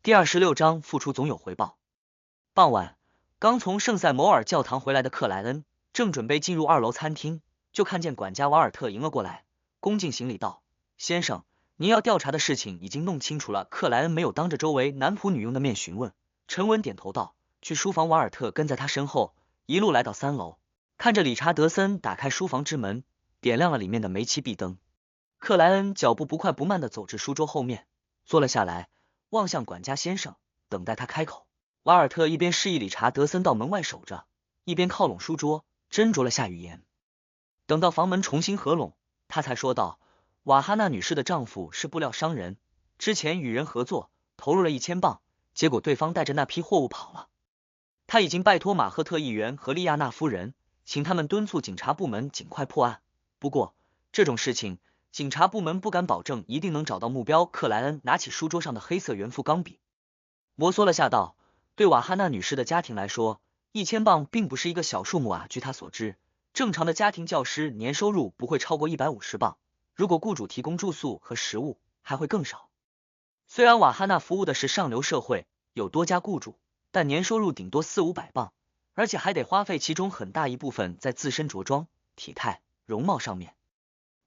第26章付出总有回报。傍晚，刚从圣塞摩尔教堂回来的克莱恩正准备进入2楼餐厅，就看见管家瓦尔特迎了过来，恭敬行礼道：“先生，您要调查的事情已经弄清楚了。”克莱恩没有当着周围男仆女佣的面询问，沉稳点头道：“去书房。”瓦尔特跟在他身后，一路来到3楼，看着理查德森打开书房之门，点亮了里面的煤气壁灯。克莱恩脚步不快不慢地走至书桌后面，坐了下来，望向管家先生，等待他开口。瓦尔特一边示意理查德森到门外守着，一边靠拢书桌，斟酌了下语言。等到房门重新合拢，他才说道：“瓦哈娜女士的丈夫是布料商人，之前与人合作，投入了1000镑，结果对方带着那批货物跑了。他已经拜托马赫特议员和利亚娜夫人，请他们敦促警察部门尽快破案。不过这种事情，警察部门不敢保证一定能找到目标。”克莱恩拿起书桌上的黑色圆副钢笔，摩挲了下道：“对瓦哈娜女士的家庭来说，1000镑并不是一个小数目啊。据他所知，正常的家庭教师年收入不会超过150镑，如果雇主提供住宿和食物，还会更少。虽然瓦哈娜服务的是上流社会，有多家雇主，但年收入顶多400-500镑，而且还得花费其中很大一部分在自身着装、体态、容貌上面，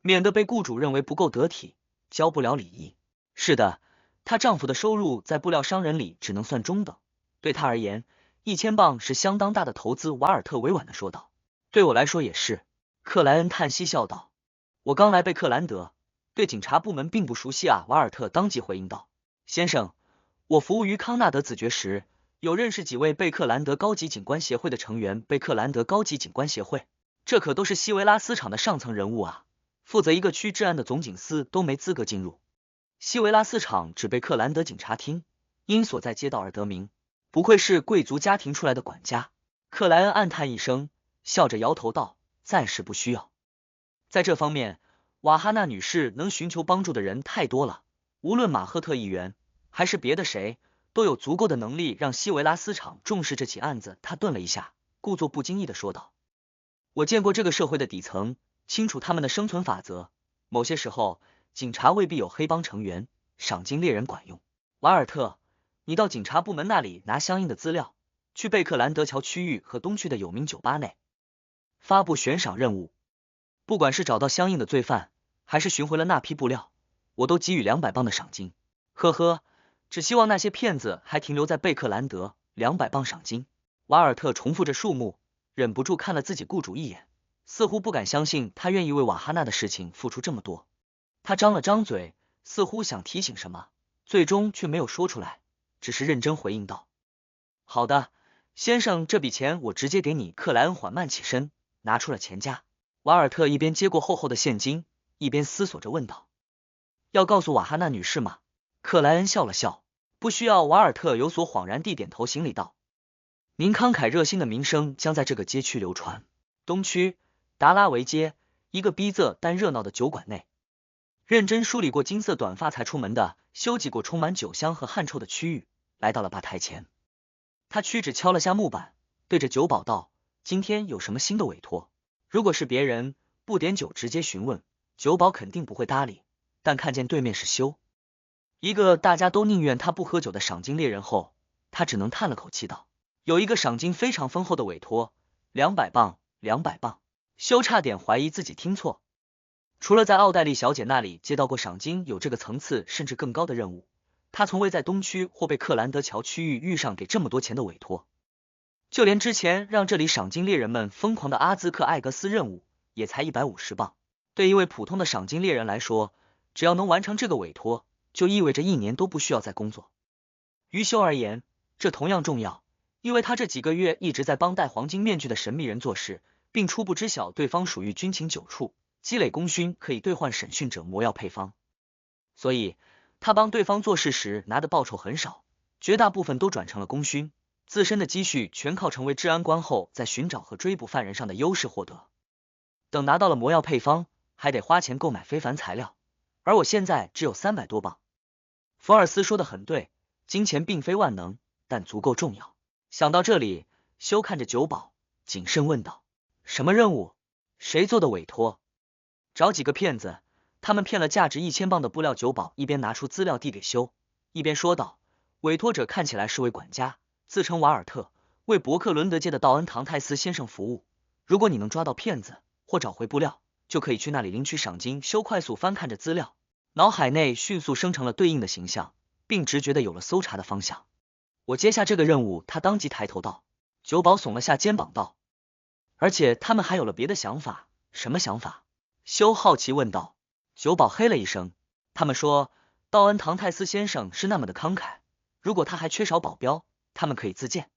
免得被雇主认为不够得体，交不了礼仪。是的，她丈夫的收入在布料商人里只能算中等，对他而言，1000镑是相当大的投资。”瓦尔特委婉地说道。“对我来说也是。”克莱恩叹息笑道。“我刚来贝克兰德，对警察部门并不熟悉啊。”瓦尔特当即回应道：“先生，我服务于康纳德子爵时，有认识几位贝克兰德高级警官协会的成员。贝克兰德高级警官协会，这可都是西维拉斯场的上层人物啊，负责一个区治安的总警司都没资格进入。西维拉斯场指贝克兰德警察厅，因所在街道而得名。不愧是贵族家庭出来的管家。”克莱恩暗叹一声，笑着摇头道：“暂时不需要。在这方面，瓦哈娜女士能寻求帮助的人太多了，无论马赫特议员还是别的谁，都有足够的能力让西维拉斯场重视这起案子。”他顿了一下，故作不经意地说道：“我见过这个社会的底层，清楚他们的生存法则。某些时候，警察未必有黑帮成员，赏金猎人管用。瓦尔特，你到警察部门那里拿相应的资料，去贝克兰德桥区域和东区的有名酒吧内发布悬赏任务。不管是找到相应的罪犯，还是寻回了那批布料，我都给予200镑的赏金。呵呵，只希望那些骗子还停留在贝克兰德。200镑赏金。”瓦尔特重复着数目，忍不住看了自己雇主一眼，似乎不敢相信他愿意为瓦哈娜的事情付出这么多。他张了张嘴，似乎想提醒什么，最终却没有说出来，只是认真回应道：“好的，先生，这笔钱我直接给你。”克莱恩缓慢起身，拿出了钱夹。瓦尔特一边接过厚厚的现金，一边思索着问道：“要告诉瓦哈娜女士吗？”克莱恩笑了笑：“不需要。”瓦尔特有所恍然地点头行礼道：“您慷慨热心的名声将在这个街区流传。”东区达拉维街一个逼仄但热闹的酒馆内，认真梳理过金色短发才出门的修挤过充满酒香和汗臭的区域，来到了吧台前。他屈指敲了下木板，对着酒保道：“今天有什么新的委托？”如果是别人，不点酒直接询问，酒保肯定不会搭理，但看见对面是修，一个大家都宁愿他不喝酒的赏金猎人后，他只能叹了口气道：“有一个赏金非常丰厚的委托，200镑，200镑。”修差点怀疑自己听错，除了在奥黛丽小姐那里接到过赏金有这个层次甚至更高的任务，他从未在东区或贝克兰德桥区域遇上给这么多钱的委托。就连之前让这里赏金猎人们疯狂的阿兹克艾格斯任务，也才150镑。对一位普通的赏金猎人来说，只要能完成这个委托，就意味着1年都不需要再工作。于修而言，这同样重要，因为他这几个月一直在帮戴黄金面具的神秘人做事，并初步知晓对方属于军情9处，积累功勋可以兑换审讯者魔药配方。所以他帮对方做事时拿的报酬很少，绝大部分都转成了功勋，自身的积蓄全靠成为治安官后在寻找和追捕犯人上的优势获得。等拿到了魔药配方，还得花钱购买非凡材料，而我现在只有300多镑。福尔斯说的很对，金钱并非万能，但足够重要。想到这里，修看着酒保，谨慎问道：“什么任务？谁做的委托？”“找几个骗子，他们骗了价值1000镑的布料。”酒保一边拿出资料递给修，一边说道：“委托者看起来是位管家，自称瓦尔特，为伯克伦德街的道恩唐泰斯先生服务。如果你能抓到骗子或找回布料，就可以去那里领取赏金。修快速翻看着资料，脑海内迅速生成了对应的形象，并直觉的有了搜查的方向。我接下这个任务，他当即抬头道。酒保耸了下肩膀道，而且他们还有了别的想法。什么想法？修好奇问道。酒保嘿了一声，他们说道恩唐泰斯先生是那么的慷慨，如果他还缺少保镖，他们可以自荐。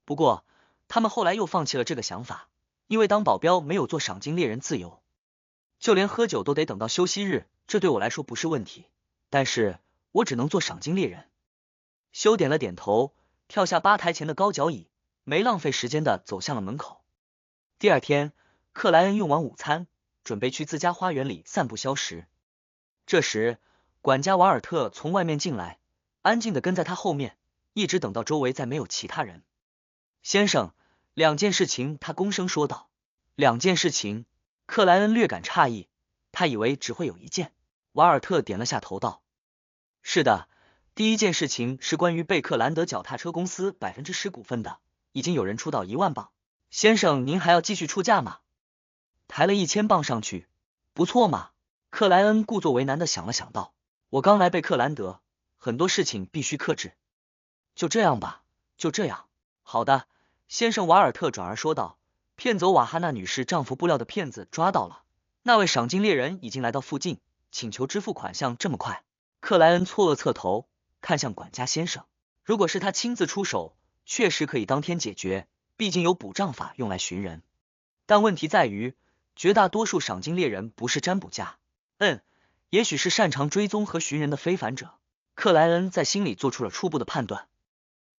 不过他们后来又放弃了这个想法，因为当保镖没有做赏金猎人自由，就连喝酒都得等到休息日，这对我来说不是问题，但是我只能做赏金猎人。修点了点头，跳下吧台前的高脚椅，没浪费时间的走向了门口。第二天，克莱恩用完午餐，准备去自家花园里散步消食。这时，管家瓦尔特从外面进来，安静的跟在他后面，一直等到周围再没有其他人。先生，2件事情，他躬声说道。2件事情？克莱恩略感诧异，他以为只会有1件。瓦尔特点了下头道。是的，第一件事情是关于贝克兰德脚踏车公司10%股份的，已经有人出到1万镑。先生，您还要继续出价吗？抬了1000镑上去，不错嘛。克莱恩故作为难的想了想道，我刚来贝克兰德，很多事情必须克制。就这样吧，就这样。好的，先生。瓦尔特转而说道，骗走瓦哈娜女士丈夫布料的骗子抓到了，那位赏金猎人已经来到附近，请求支付款项。这么快？克莱恩错愕侧头看向管家先生，如果是他亲自出手，确实可以当天解决，毕竟有补账法用来寻人。但问题在于，绝大多数赏金猎人不是占卜家，也许是擅长追踪和寻人的非凡者。克莱恩在心里做出了初步的判断。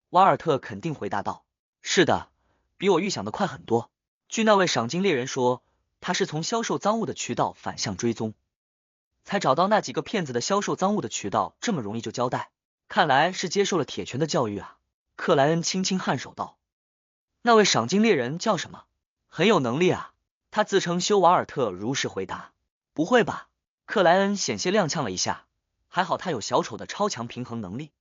瓦尔特肯定回答道，是的，比我预想的快很多。据那位赏金猎人说，他是从销售赃物的渠道反向追踪，才找到那几个骗子的销售赃物的渠道，这么容易就交代，看来是接受了铁拳的教育啊。克莱恩轻轻颔首道。那位赏金猎人叫什么？很有能力啊。他自称修。瓦尔特如实回答。不会吧？克莱恩险些踉跄了一下，还好他有小丑的超强平衡能力。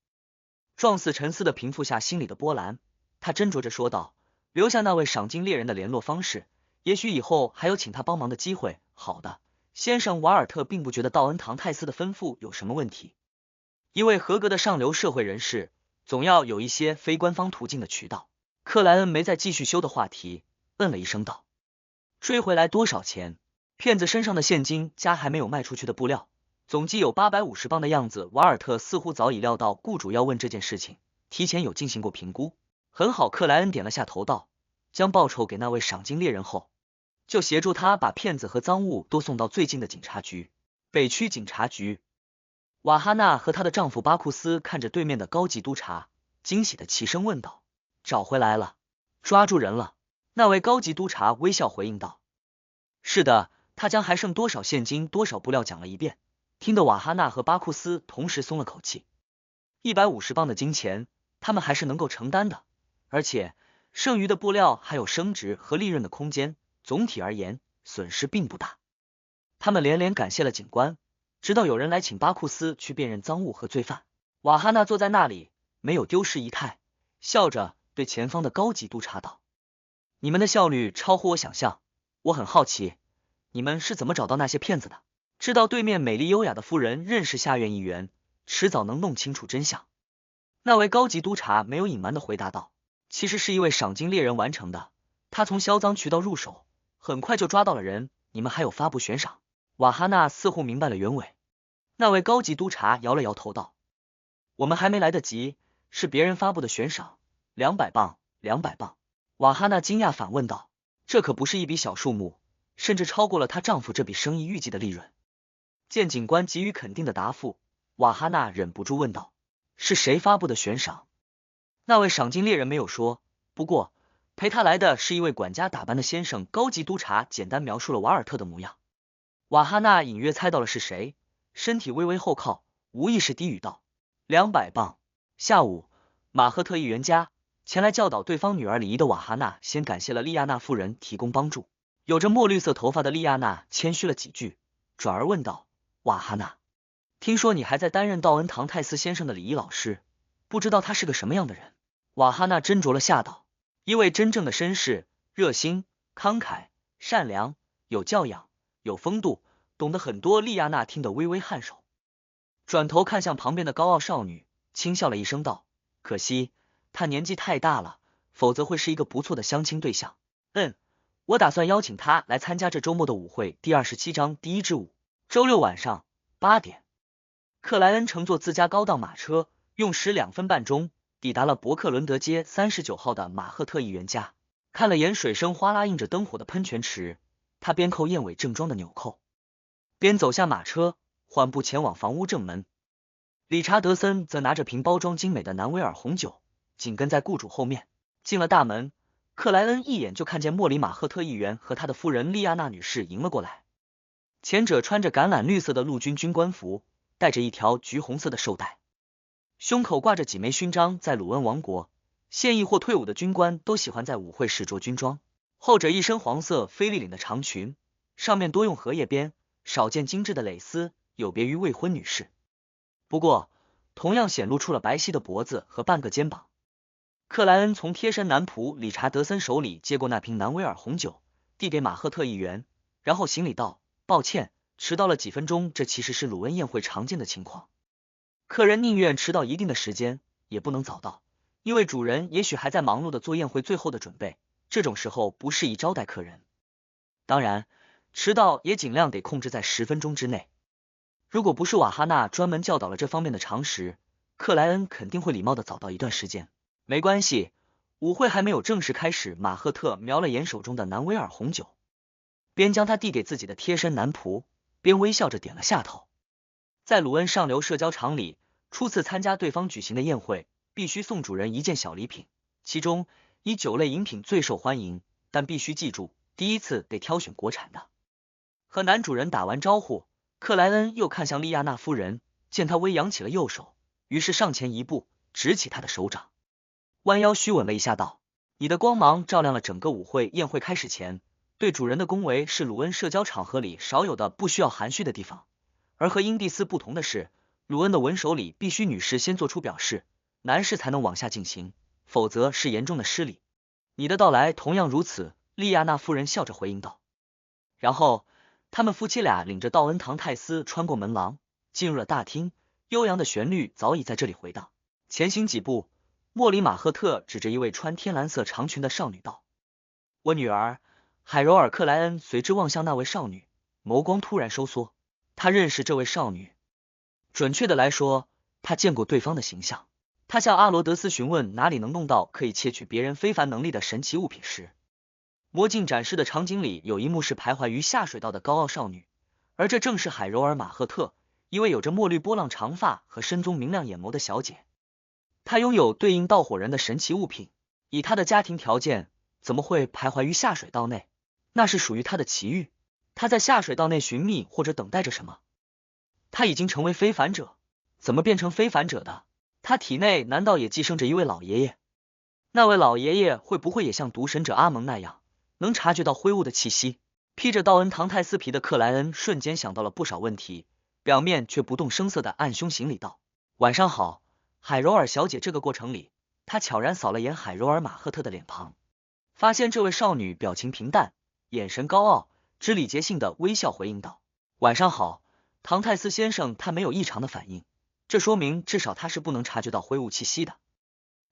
壮士沉思的平复下心里的波澜，他斟酌着说道，留下那位赏金猎人的联络方式，也许以后还有请他帮忙的机会。好的，先生。瓦尔特并不觉得道恩唐泰斯的吩咐有什么问题，一位合格的上流社会人士总要有一些非官方途径的渠道。克莱恩没再继续修的话题，嗯了一声道，追回来多少钱？骗子身上的现金加还没有卖出去的布料，总计有850镑的样子。瓦尔特似乎早已料到雇主要问这件事情，提前有进行过评估。很好。克莱恩点了下头道，将报酬给那位赏金猎人后，就协助他把骗子和赃物都送到最近的警察局，北区警察局。瓦哈娜和她的丈夫巴库斯看着对面的高级督察，惊喜的齐声问道，找回来了，抓住人了？那位高级督察微笑回应道，是的。他将还剩多少现金多少布料讲了一遍，听得瓦哈娜和巴库斯同时松了口气。150镑的金钱他们还是能够承担的，而且剩余的布料还有升值和利润的空间，总体而言损失并不大。他们连连感谢了警官，直到有人来请巴库斯去辨认赃物和罪犯。瓦哈娜坐在那里没有丢失仪态，笑着对前方的高级督察道，你们的效率超乎我想象，我很好奇你们是怎么找到那些骗子的？知道对面美丽优雅的夫人认识下院议员，迟早能弄清楚真相。那位高级督察没有隐瞒的回答道，其实是一位赏金猎人完成的，他从销赃渠道入手，很快就抓到了人。你们还有发布悬赏？瓦哈娜似乎明白了原委。那位高级督察摇了摇头道，我们还没来得及，是别人发布的悬赏，200镑，200镑。瓦哈娜惊讶反问道，这可不是一笔小数目，甚至超过了她丈夫这笔生意预计的利润。见警官给予肯定的答复，瓦哈娜忍不住问道，是谁发布的悬赏？那位赏金猎人没有说，不过陪他来的是一位管家打扮的先生。高级督察简单描述了瓦尔特的模样。瓦哈娜隐约猜到了是谁，身体微微后靠，无意识低语道，200镑。下午，马赫特议员家，前来教导对方女儿礼仪的瓦哈娜先感谢了利亚娜夫人提供帮助。有着墨绿色头发的利亚娜谦虚了几句，转而问道，瓦哈娜，听说你还在担任道恩唐泰斯先生的礼仪老师，不知道他是个什么样的人。瓦哈纳斟酌了下道，一位真正的绅士，热心、慷慨、善良，有教养，有风度，懂得很多。莉亚娜听得微微颔首，转头看向旁边的高傲少女，轻笑了一声道：可惜他年纪太大了，否则会是一个不错的相亲对象。我打算邀请他来参加这周末的舞会。第27章第1支舞。周六晚上8点，克莱恩乘坐自家高档马车，用时2分半钟抵达了伯克伦德街39号的马赫特议员家。看了眼水声哗啦映着灯火的喷泉池，他边扣燕尾正装的纽扣，边走下马车，缓步前往房屋正门。理查德森则拿着瓶包装精美的南威尔红酒，紧跟在雇主后面。进了大门，克莱恩一眼就看见莫里马赫特议员和他的夫人莉亚娜女士迎了过来。前者穿着橄榄绿色的陆军军官服，带着一条橘红色的绶带，胸口挂着几枚勋章。在鲁恩王国，现役或退伍的军官都喜欢在舞会时着军装。后者一身黄色菲利领的长裙，上面多用荷叶边，少见精致的蕾丝，有别于未婚女士。不过同样显露出了白皙的脖子和半个肩膀。克莱恩从贴身男仆理查德森手里接过那瓶南威尔红酒，递给马赫特议员，然后行礼道：抱歉，迟到了几分钟，这其实是鲁恩宴会常见的情况。客人宁愿迟到一定的时间，也不能早到，因为主人也许还在忙碌的做宴会最后的准备，这种时候不适宜招待客人。当然，迟到也尽量得控制在10分钟之内。如果不是瓦哈纳专门教导了这方面的常识，克莱恩肯定会礼貌的早到一段时间。没关系，舞会还没有正式开始。马赫特瞄了眼手中的南威尔红酒，边将它递给自己的贴身男仆，边微笑着点了下头。在鲁恩上流社交场里，初次参加对方举行的宴会，必须送主人一件小礼品，其中以酒类饮品最受欢迎，但必须记住，第一次得挑选国产的。和男主人打完招呼，克莱恩又看向莉亚娜夫人，见她微扬起了右手，于是上前一步，执起她的手掌，弯腰虚吻了一下道：你的光芒照亮了整个舞会。宴会开始前，对主人的恭维是鲁恩社交场合里少有的不需要含蓄的地方，而和英蒂斯不同的是，鲁恩的吻手礼必须女士先做出表示，男士才能往下进行，否则是严重的失礼。你的到来同样如此，莉亚娜夫人笑着回应道。然后他们夫妻俩领着道恩唐泰斯穿过门廊，进入了大厅，悠扬的旋律早已在这里回荡。前行几步，莫里马赫特指着一位穿天蓝色长裙的少女道：我女儿。海柔尔·克莱恩随之望向那位少女，眸光突然收缩。他认识这位少女，准确的来说，他见过对方的形象。他向阿罗德斯询问哪里能弄到可以窃取别人非凡能力的神奇物品时，魔镜展示的场景里有一幕是徘徊于下水道的高傲少女，而这正是海柔尔·马赫特，一位有着墨绿波浪长发和深棕明亮眼眸的小姐。她拥有对应盗火人的神奇物品，以她的家庭条件，怎么会徘徊于下水道内？那是属于她的奇遇。她在下水道内寻觅或者等待着什么？她已经成为非凡者，怎么变成非凡者的？她体内难道也寄生着一位老爷爷？那位老爷爷会不会也像毒神者阿蒙那样，能察觉到灰雾的气息？披着道恩唐泰斯皮的克莱恩瞬间想到了不少问题，表面却不动声色的按胸行礼道：晚上好，海柔尔小姐。这个过程里，他悄然扫了眼海柔尔马赫特的脸庞，发现这位少女表情平淡，眼神高傲，只礼节性的微笑回应道：晚上好，唐泰斯先生。他没有异常的反应，这说明至少他是不能察觉到灰雾气息的。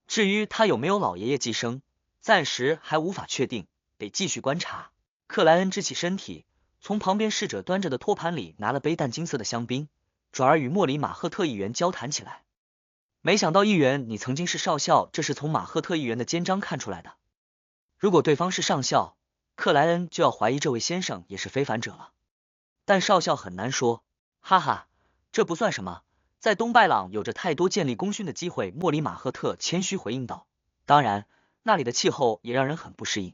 至于他有没有老爷爷寄生，暂时还无法确定，得继续观察。克莱恩支起身体，从旁边侍者端着的托盘里拿了杯淡金色的香槟，转而与莫里马赫特议员交谈起来。没想到议员，你曾经是少校，这是从马赫特议员的肩章看出来的。如果对方是上校，克莱恩就要怀疑这位先生也是非凡者了。但少校很难说，哈哈，这不算什么，在东拜朗有着太多建立功勋的机会。莫里马赫特谦虚回应道，当然，那里的气候也让人很不适应。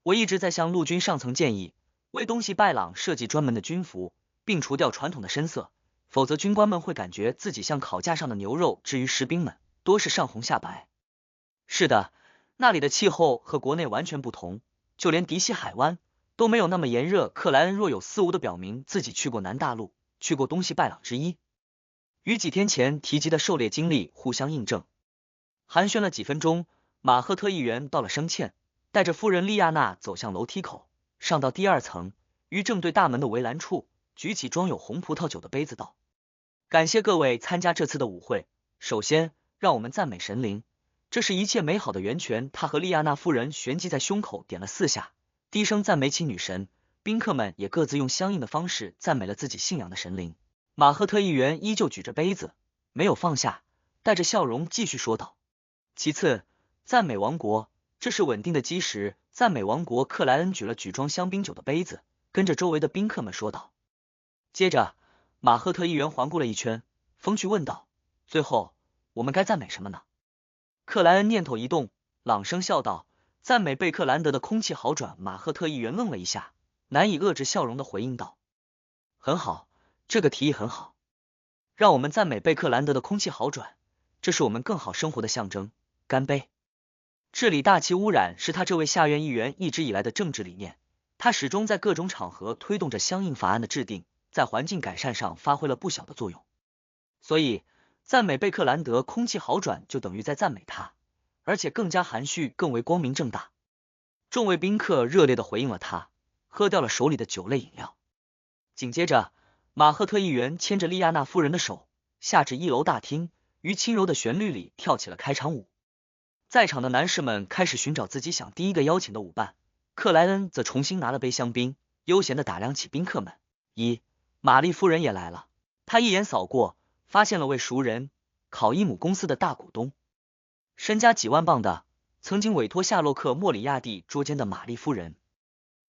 我一直在向陆军上层建议，为东西拜朗设计专门的军服，并除掉传统的深色，否则军官们会感觉自己像烤架上的牛肉。至于士兵们，多是上红下白。是的，那里的气候和国内完全不同，就连迪西海湾都没有那么炎热。克莱恩若有似无的表明自己去过南大陆，去过东西拜朗之一，与几天前提及的狩猎经历互相印证。寒暄了几分钟，马赫特议员道了声歉，带着夫人莉亚娜走向楼梯口，上到第2层，于正对大门的围栏处，举起装有红葡萄酒的杯子道：感谢各位参加这次的舞会，首先让我们赞美神灵，这是一切美好的源泉。他和莉亚娜夫人旋即在胸口点了4下，低声赞美起女神，宾客们也各自用相应的方式赞美了自己信仰的神灵。马赫特议员依旧举着杯子，没有放下，带着笑容继续说道：其次，赞美王国，这是稳定的基石。赞美王国。克莱恩举了举装香槟酒的杯子，跟着周围的宾客们说道。接着，马赫特议员环顾了一圈，风趣问道：最后，我们该赞美什么呢？克莱恩念头一动，朗声笑道：赞美贝克兰德的空气好转。马赫特议员愣了一下，难以遏制笑容的回应道：很好，这个提议很好，让我们赞美贝克兰德的空气好转，这是我们更好生活的象征。干杯！治理大气污染是他这位下院议员一直以来的政治理念，他始终在各种场合推动着相应法案的制定，在环境改善上发挥了不小的作用。所以，赞美贝克兰德空气好转就等于在赞美他，而且更加含蓄，更为光明正大。众位宾客热烈地回应了他，喝掉了手里的酒类饮料。紧接着，马赫特议员牵着莉亚娜夫人的手，下至1楼大厅，于轻柔的旋律里跳起了开场舞。在场的男士们开始寻找自己想第一个邀请的舞伴，克莱恩则重新拿了杯香槟，悠闲地打量起宾客们。玛丽夫人也来了，他一眼扫过，发现了位熟人，考伊姆公司的大股东，身家几万镑的，曾经委托夏洛克·莫里亚蒂捉奸的玛丽夫人。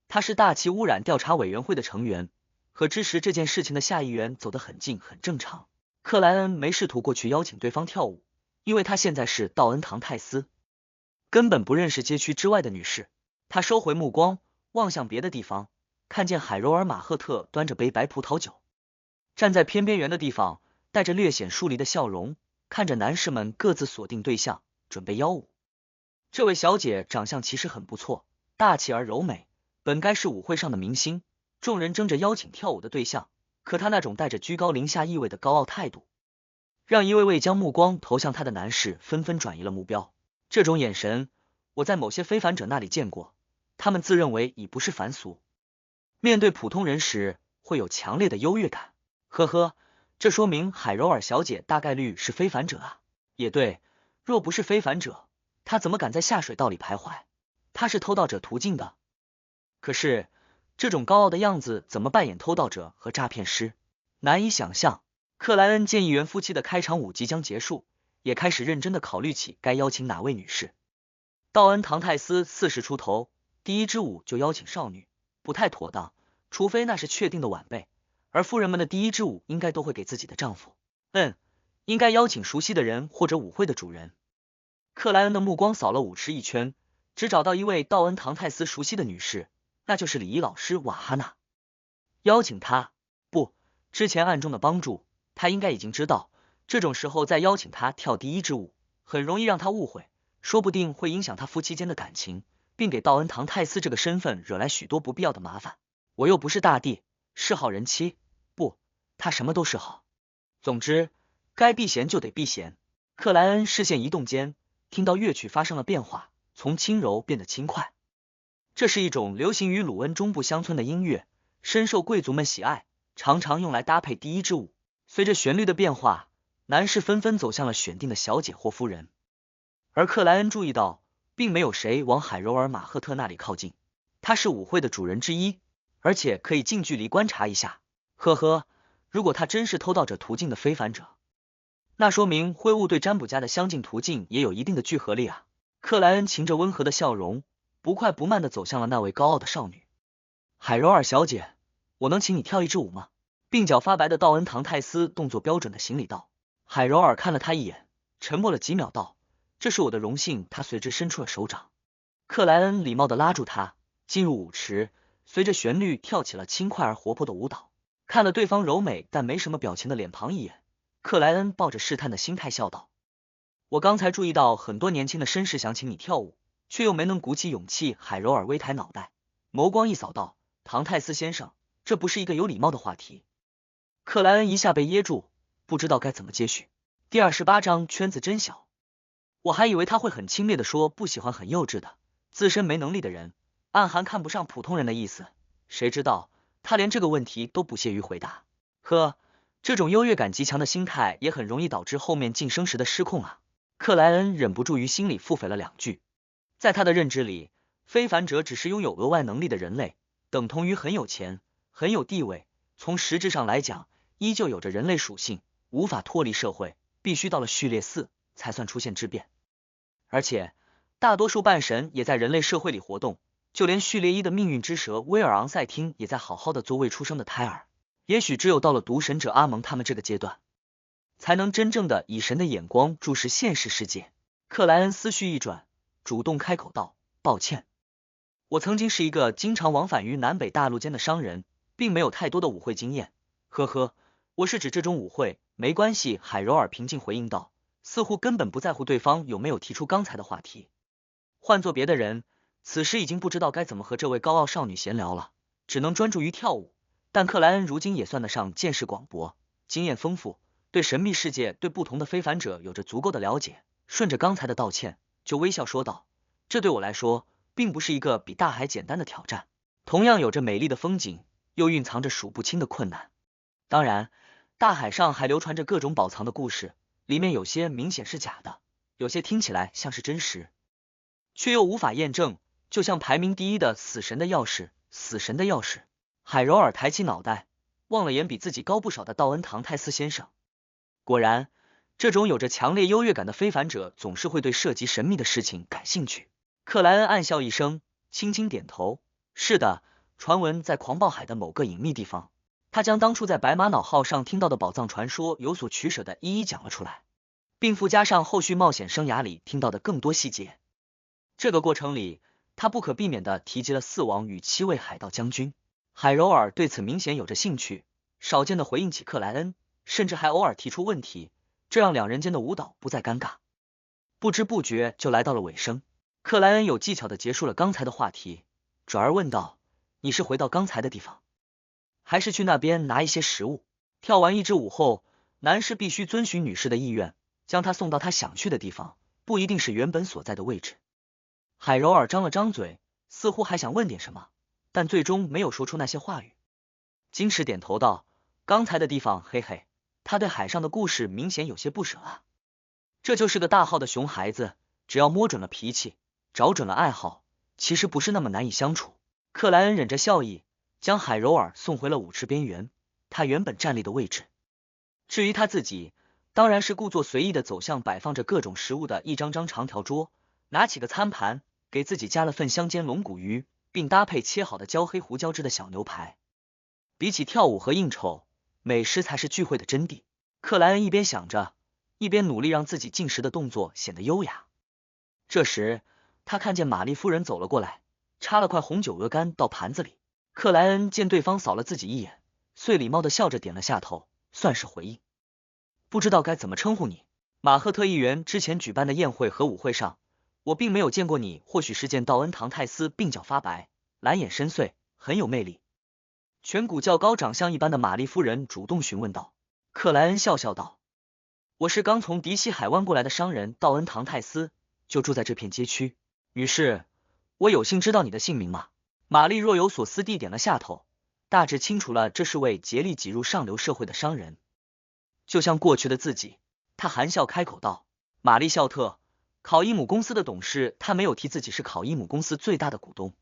她是大气污染调查委员会的成员，和支持这件事情的下议员走得很近，很正常。克莱恩没试图过去邀请对方跳舞，因为他现在是道恩唐泰斯，根本不认识街区之外的女士。他收回目光，望向别的地方，看见海柔尔·马赫特端着杯白葡萄酒，站在偏边缘的地方，带着略显疏离的笑容，看着男士们各自锁定对象，准备邀舞。这位小姐长相其实很不错，大气而柔美，本该是舞会上的明星，众人争着邀请跳舞的对象，可她那种带着居高临下意味的高傲态度，让一位位将目光投向她的男士纷纷转移了目标。这种眼神，我在某些非凡者那里见过，他们自认为已不是凡俗，面对普通人时会有强烈的优越感。呵呵，这说明海柔尔小姐大概率是非凡者啊。也对，若不是非凡者，她怎么敢在下水道里徘徊？她是偷盗者途径的。可是，这种高傲的样子怎么扮演偷盗者和诈骗师？难以想象。克莱恩见议员夫妻的开场舞即将结束，也开始认真的考虑起该邀请哪位女士。道恩唐泰斯40出头，第一支舞就邀请少女，不太妥当，除非那是确定的晚辈，而夫人们的第一支舞应该都会给自己的丈夫。应该邀请熟悉的人或者舞会的主人。克莱恩的目光扫了舞池一圈，只找到一位道恩唐泰斯熟悉的女士，那就是礼仪老师瓦哈娜。邀请她？不，之前暗中的帮助，他应该已经知道，这种时候再邀请他跳第一支舞，很容易让他误会，说不定会影响他夫妻间的感情，并给道恩唐泰斯这个身份惹来许多不必要的麻烦。我又不是大帝，示好人妻，不，他什么都是好。总之，该避嫌就得避嫌。克莱恩视线移动间，听到乐曲发生了变化，从轻柔变得轻快。这是一种流行于鲁恩中部乡村的音乐，深受贵族们喜爱，常常用来搭配第一支舞。随着旋律的变化，男士纷纷走向了选定的小姐或夫人，而克莱恩注意到，并没有谁往海柔尔·马赫特那里靠近。他是舞会的主人之一，而且可以近距离观察一下。呵呵，如果他真是偷盗者途径的非凡者，那说明灰雾对占卜家的相近途径也有一定的聚合力啊。克莱恩噙着温和的笑容，不快不慢地走向了那位高傲的少女。海柔尔小姐，我能请你跳一支舞吗？鬓角发白的道恩唐泰斯动作标准的行礼道。海柔尔看了他一眼，沉默了几秒道：这是我的荣幸。他随之伸出了手掌。克莱恩礼貌地拉住他，进入舞池，随着旋律跳起了轻快而活泼的舞蹈。看了对方柔美但没什么表情的脸庞一眼，克莱恩抱着试探的心态笑道：我刚才注意到很多年轻的绅士想请你跳舞，却又没能鼓起勇气。海柔尔微抬脑袋，眸光一扫道：唐泰斯先生，这不是一个有礼貌的话题。克莱恩一下被噎住，不知道该怎么接续。第28章圈子真小。我还以为他会很轻蔑的说不喜欢很幼稚的、自身没能力的人，暗含看不上普通人的意思，谁知道他连这个问题都不屑于回答。呵，这种优越感极强的心态也很容易导致后面晋升时的失控啊。克莱恩忍不住于心里腹诽了两句。在他的认知里，非凡者只是拥有额外能力的人类，等同于很有钱、很有地位，从实质上来讲，依旧有着人类属性，无法脱离社会，必须到了序列4才算出现质变。而且，大多数半神也在人类社会里活动，就连序列1的命运之蛇威尔昂塞汀也在好好的做未出生的胎儿。也许只有到了独神者阿蒙他们这个阶段，才能真正的以神的眼光注视现实世界。克莱恩思绪一转，主动开口道：“抱歉，我曾经是一个经常往返于南北大陆间的商人，并没有太多的舞会经验。呵呵，我是指这种舞会，没关系。”海柔尔平静回应道，似乎根本不在乎对方有没有提出刚才的话题。换做别的人，此时已经不知道该怎么和这位高傲少女闲聊了，只能专注于跳舞。但克莱恩如今也算得上见识广博，经验丰富，对神秘世界、对不同的非凡者有着足够的了解。顺着刚才的道歉，就微笑说道：“这对我来说，并不是一个比大海简单的挑战，同样有着美丽的风景，又蕴藏着数不清的困难。当然，大海上还流传着各种宝藏的故事，里面有些明显是假的，有些听起来像是真实，却又无法验证，就像排名第1的死神的钥匙。死神的钥匙。”海柔尔抬起脑袋，望了眼比自己高不少的道恩唐泰斯先生。果然，这种有着强烈优越感的非凡者总是会对涉及神秘的事情感兴趣。克莱恩暗笑一声，轻轻点头：“是的，传闻在狂暴海的某个隐秘地方。”他将当初在白玛瑙号上听到的宝藏传说有所取舍的一一讲了出来，并附加上后续冒险生涯里听到的更多细节。这个过程里，他不可避免地提及了4王与7位海盗将军。海柔尔对此明显有着兴趣，少见的回应起克莱恩，甚至还偶尔提出问题，这让两人间的舞蹈不再尴尬。不知不觉就来到了尾声，克莱恩有技巧的结束了刚才的话题，转而问道：“你是回到刚才的地方，还是去那边拿一些食物？”跳完一支舞后，男士必须遵循女士的意愿，将她送到她想去的地方，不一定是原本所在的位置。海柔尔张了张嘴，似乎还想问点什么，但最终没有说出那些话语。金池点头道：“刚才的地方，嘿嘿。”他对海上的故事明显有些不舍啊。这就是个大号的熊孩子，只要摸准了脾气，找准了爱好，其实不是那么难以相处。克莱恩忍着笑意，将海柔尔送回了舞池边缘，他原本站立的位置。至于他自己，当然是故作随意的走向摆放着各种食物的一张张长条桌，拿起个餐盘，给自己加了份香煎龙骨鱼，并搭配切好的焦黑胡椒汁的小牛排。比起跳舞和应酬，美食才是聚会的真谛。克莱恩一边想着，一边努力让自己进食的动作显得优雅。这时，他看见玛丽夫人走了过来，插了块红酒鹅肝到盘子里。克莱恩见对方扫了自己一眼，遂礼貌的笑着点了下头，算是回应。不知道该怎么称呼你。马赫特议员之前举办的宴会和舞会上，我并没有见过你，或许是见道恩唐泰斯鬓角发白，蓝眼深邃，很有魅力。颧骨较高，长相一般的玛丽夫人主动询问道。克莱恩笑笑道：“我是刚从迪西海湾过来的商人道恩唐泰斯，就住在这片街区。女士，我有幸知道你的姓名吗？”玛丽若有所思地点了下头，大致清楚了这是位竭力挤入上流社会的商人。就像过去的自己，他含笑开口道：“玛丽孝特，考伊姆公司的董事。”他没有提自己是考伊姆公司最大的股东，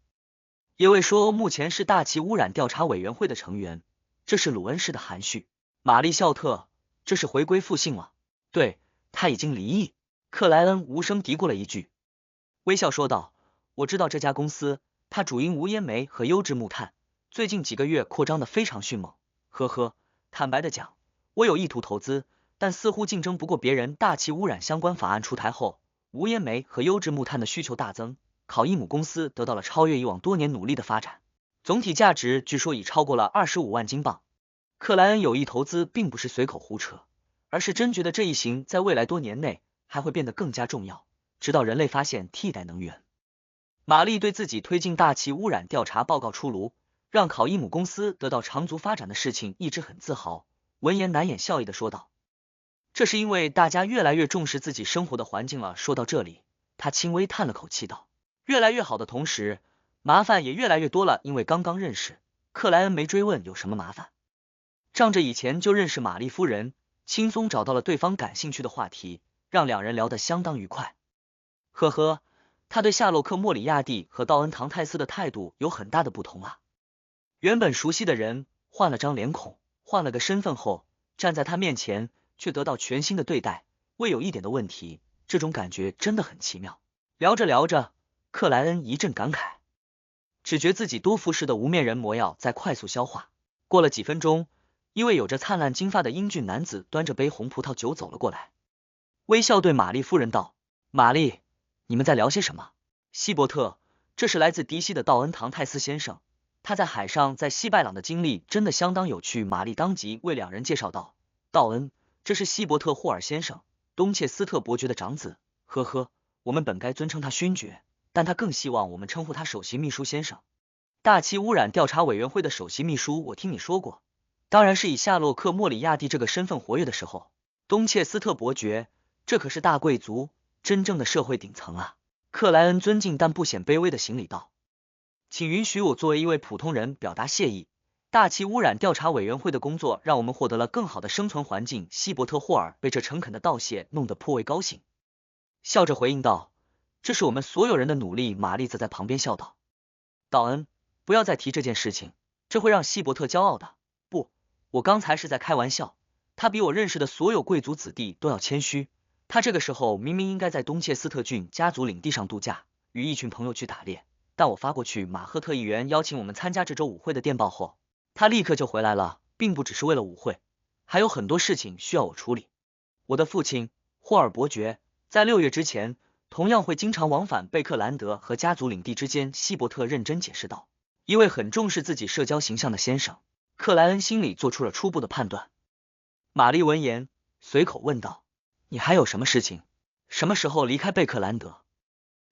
也未说目前是大气污染调查委员会的成员，这是鲁恩式的含蓄。玛丽孝特，这是回归复姓了。对，他已经离异。克莱恩无声嘀咕了一句，微笑说道：“我知道这家公司，它主营无烟煤和优质木炭，最近几个月扩张的非常迅猛。呵呵，坦白的讲，我有意图投资，但似乎竞争不过别人。大气污染相关法案出台后，无烟煤和优质木炭的需求大增，考伊姆公司得到了超越以往多年努力的发展，总体价值据说已超过了25万金镑。”克莱恩有意投资并不是随口胡扯，而是真觉得这一行在未来多年内还会变得更加重要，直到人类发现替代能源。玛丽对自己推进大气污染调查报告出炉，让考伊姆公司得到长足发展的事情一直很自豪，闻言难掩笑意的说道。这是因为大家越来越重视自己生活的环境了。说到这里，他轻微叹了口气道，越来越好的同时，麻烦也越来越多了。因为刚刚认识，克莱恩没追问有什么麻烦，仗着以前就认识玛丽夫人，轻松找到了对方感兴趣的话题，让两人聊得相当愉快。呵呵，他对夏洛克·莫里亚蒂和道恩·唐泰斯的态度有很大的不同啊。原本熟悉的人换了张脸孔，换了个身份后，站在他面前却得到全新的对待，未有一点的问题，这种感觉真的很奇妙。聊着聊着，克莱恩一阵感慨，只觉自己多服食的无面人魔药在快速消化。过了几分钟，一位有着灿烂金发的英俊男子端着杯红葡萄酒走了过来，微笑对玛丽夫人道：“玛丽，你们在聊些什么？”希伯特，这是来自迪西的道恩·唐泰斯先生，他在海上在西拜朗的经历真的相当有趣。玛丽当即为两人介绍道：“道恩，这是希伯特·霍尔先生，东切斯特伯爵的长子。呵呵，我们本该尊称他勋爵，但他更希望我们称呼他首席秘书先生。大气污染调查委员会的首席秘书，我听你说过，当然是以夏洛克·莫里亚蒂这个身份活跃的时候。东切斯特伯爵，这可是大贵族，真正的社会顶层啊。”克莱恩尊敬但不显卑微的行礼道：“请允许我作为一位普通人表达谢意。大气污染调查委员会的工作让我们获得了更好的生存环境。”希伯特·霍尔被这诚恳的道谢弄得颇为高兴，笑着回应道：“这是我们所有人的努力。”玛丽则在旁边笑道：“道恩，不要再提这件事情，这会让希伯特骄傲的。不，我刚才是在开玩笑。他比我认识的所有贵族子弟都要谦虚。他这个时候明明应该在东切斯特郡家族领地上度假，与一群朋友去打猎，但我发过去马赫特议员邀请我们参加这周舞会的电报后，他立刻就回来了，并不只是为了舞会，还有很多事情需要我处理。我的父亲霍尔伯爵在6月之前同样会经常往返贝克兰德和家族领地之间。希伯特认真解释道，一位很重视自己社交形象的先生。克莱恩心里做出了初步的判断。玛丽闻言随口问道：“你还有什么事情？什么时候离开贝克兰德？”“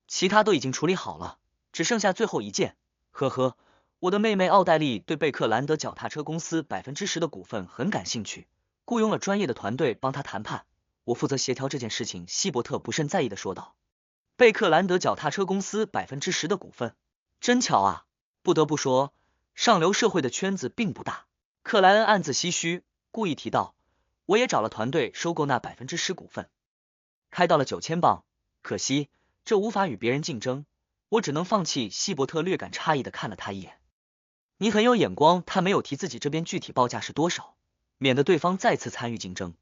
其他都已经处理好了，只剩下最后一件。呵呵，我的妹妹奥黛丽对贝克兰德脚踏车公司10%的股份很感兴趣，雇佣了专业的团队帮她谈判，我负责协调这件事情。”希伯特不甚在意的说道：“贝克兰德脚踏车公司10%的股份，真巧啊！不得不说，上流社会的圈子并不大。”克莱恩暗自唏嘘，故意提到：“我也找了团队收购那10%股份，开到了9000镑，可惜这无法与别人竞争，我只能放弃。”希伯特略感诧异的看了他一眼：“你很有眼光。”他没有提自己这边具体报价是多少，免得对方再次参与竞争。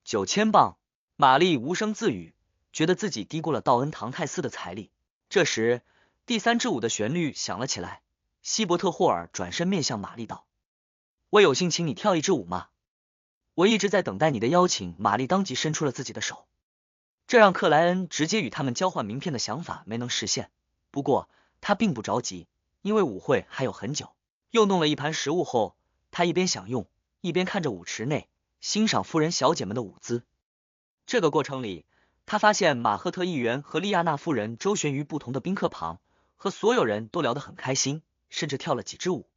9000镑，玛丽无声自语，觉得自己低估了道恩·唐泰斯的财力。这时，第3支舞的旋律响了起来，希伯特·霍尔转身面向玛丽道：“我有幸请你跳一支舞吗？我一直在等待你的邀请。”玛丽当即伸出了自己的手，这让克莱恩直接与他们交换名片的想法没能实现。不过他并不着急，因为舞会还有很久。又弄了一盘食物后，他一边享用，一边看着舞池内，欣赏夫人小姐们的舞姿。这个过程里，他发现马赫特议员和利亚娜夫人周旋于不同的宾客旁，和所有人都聊得很开心，甚至跳了几支舞。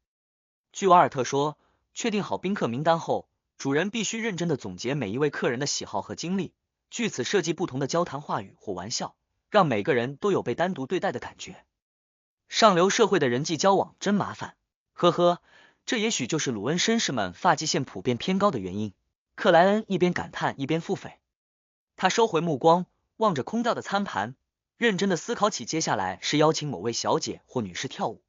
据瓦尔特说，确定好宾客名单后，主人必须认真的总结每一位客人的喜好和经历，据此设计不同的交谈话语或玩笑，让每个人都有被单独对待的感觉。上流社会的人际交往真麻烦，呵呵，这也许就是鲁恩绅士们发际线普遍偏高的原因。克莱恩一边感叹一边腹诽，他收回目光，望着空掉的餐盘，认真的思考起接下来是邀请某位小姐或女士跳舞，